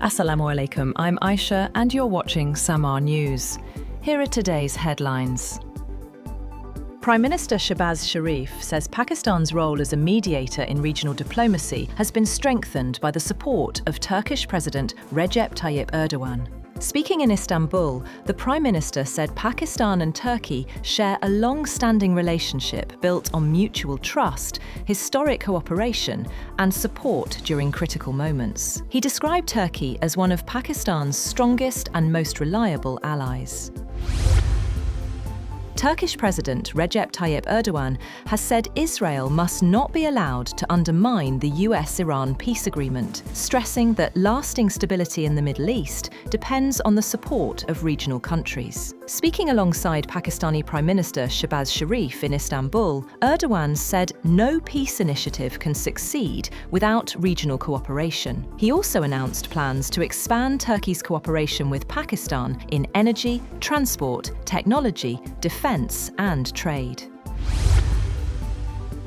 Assalamu alaikum, I'm Aisha and you're watching Samar News. Here are today's headlines. Prime Minister Shehbaz Sharif says Pakistan's role as a mediator in regional diplomacy has been strengthened by the support of Turkish President Recep Tayyip Erdogan. Speaking in Istanbul, the Prime Minister said Pakistan and Turkey share a long-standing relationship built on mutual trust, historic cooperation, and support during critical moments. He described Turkey as one of Pakistan's strongest and most reliable allies. Turkish President Recep Tayyip Erdogan has said Israel must not be allowed to undermine the U.S Iran peace agreement, stressing that lasting stability in the Middle East depends on the support of regional countries. Speaking alongside Pakistani Prime Minister Shehbaz Sharif in Istanbul, Erdogan said no peace initiative can succeed without regional cooperation. He also announced plans to expand Turkey's cooperation with Pakistan in energy, transport, technology, defence, and trade.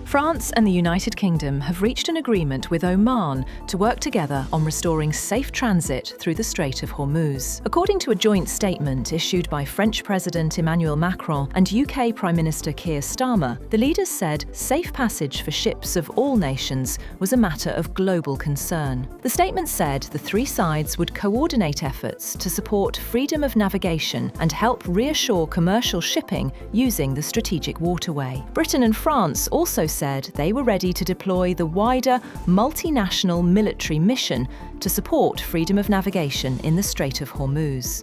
France and the United Kingdom have reached an agreement with Oman to work together on restoring safe transit through the Strait of Hormuz. According to a joint statement issued by French President Emmanuel Macron and UK Prime Minister Keir Starmer, the leaders said safe passage for ships of all nations was a matter of global concern. The statement said the three sides would coordinate efforts to support freedom of navigation and help reassure commercial shipping using the strategic waterway. Britain and France also said they were ready to deploy the wider multinational military mission to support freedom of navigation in the Strait of Hormuz.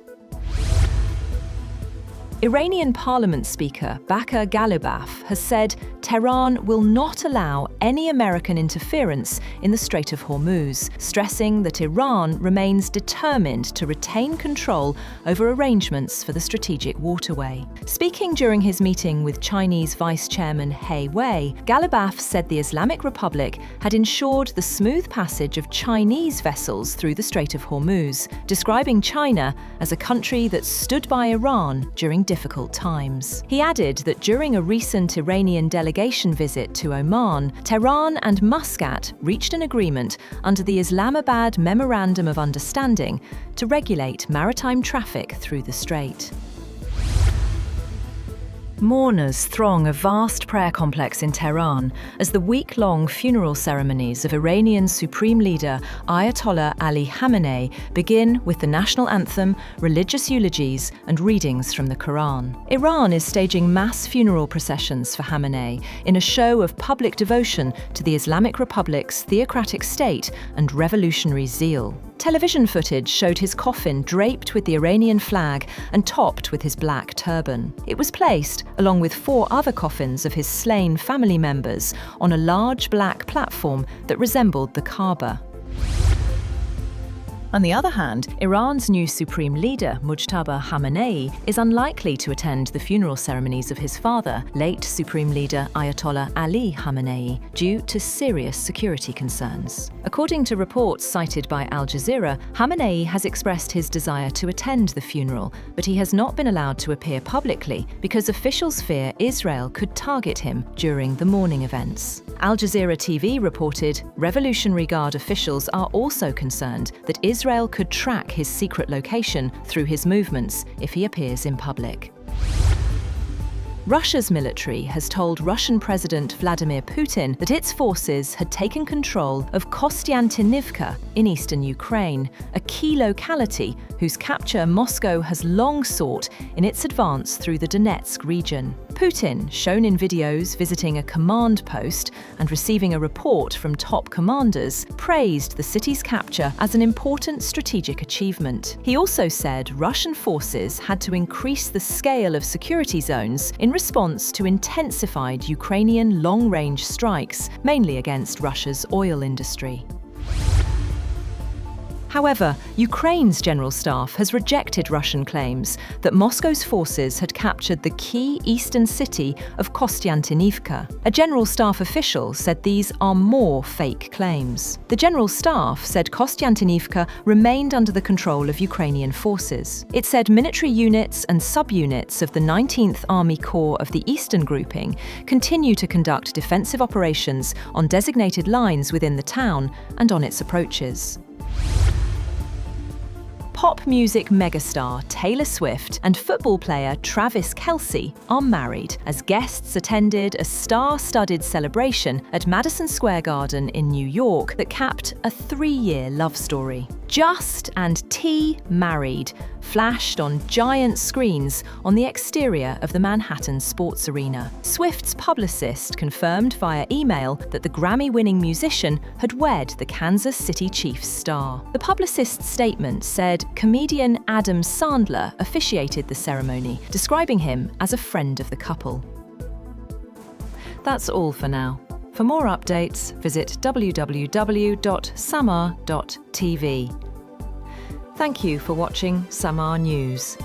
Iranian Parliament Speaker Baker Ghalibaf has said Tehran will not allow any American interference in the Strait of Hormuz, stressing that Iran remains determined to retain control over arrangements for the strategic waterway. Speaking during his meeting with Chinese Vice Chairman He Wei, Ghalibaf said the Islamic Republic had ensured the smooth passage of Chinese vessels through the Strait of Hormuz, describing China as a country that stood by Iran during difficult times. He added that during a recent Iranian delegation visit to Oman, Tehran and Muscat reached an agreement under the Islamabad Memorandum of Understanding to regulate maritime traffic through the strait. Mourners throng a vast prayer complex in Tehran as the week-long funeral ceremonies of Iranian Supreme Leader Ayatollah Ali Khamenei begin with the national anthem, religious eulogies, and readings from the Quran. Iran is staging mass funeral processions for Khamenei in a show of public devotion to the Islamic Republic's theocratic state and revolutionary zeal. Television footage showed his coffin draped with the Iranian flag and topped with his black turban. It was placed, along with 4 other coffins of his slain family members, on a large black platform that resembled the Kaaba. On the other hand, Iran's new supreme leader, Mujtaba Khamenei, is unlikely to attend the funeral ceremonies of his father, late supreme leader Ayatollah Ali Khamenei, due to serious security concerns. According to reports cited by Al Jazeera, Khamenei has expressed his desire to attend the funeral, but he has not been allowed to appear publicly because officials fear Israel could target him during the mourning events. Al Jazeera TV reported Revolutionary Guard officials are also concerned that Israel could track his secret location through his movements if he appears in public. Russia's military has told Russian President Vladimir Putin that its forces had taken control of Kostiantynivka in eastern Ukraine, a key locality whose capture Moscow has long sought in its advance through the Donetsk region. Putin, shown in videos visiting a command post and receiving a report from top commanders, praised the city's capture as an important strategic achievement. He also said Russian forces had to increase the scale of security zones in response to intensified Ukrainian long-range strikes, mainly against Russia's oil industry. However, Ukraine's general staff has rejected Russian claims that Moscow's forces had captured the key eastern city of Kostiantynivka. A general staff official said these are more fake claims. The general staff said Kostiantynivka remained under the control of Ukrainian forces. It said military units and subunits of the 19th Army Corps of the Eastern Grouping continue to conduct defensive operations on designated lines within the town and on its approaches. Pop music megastar Taylor Swift and football player Travis Kelce are married as guests attended a star-studded celebration at Madison Square Garden in New York that capped a 3-year love story. Just and T married flashed on giant screens on the exterior of the Manhattan Sports Arena. Swift's publicist confirmed via email that the Grammy-winning musician had wed the Kansas City Chiefs star. The publicist's statement said comedian Adam Sandler officiated the ceremony, describing him as a friend of the couple. That's all for now. For more updates, visit www.samar.tv. Thank you for watching Samar News.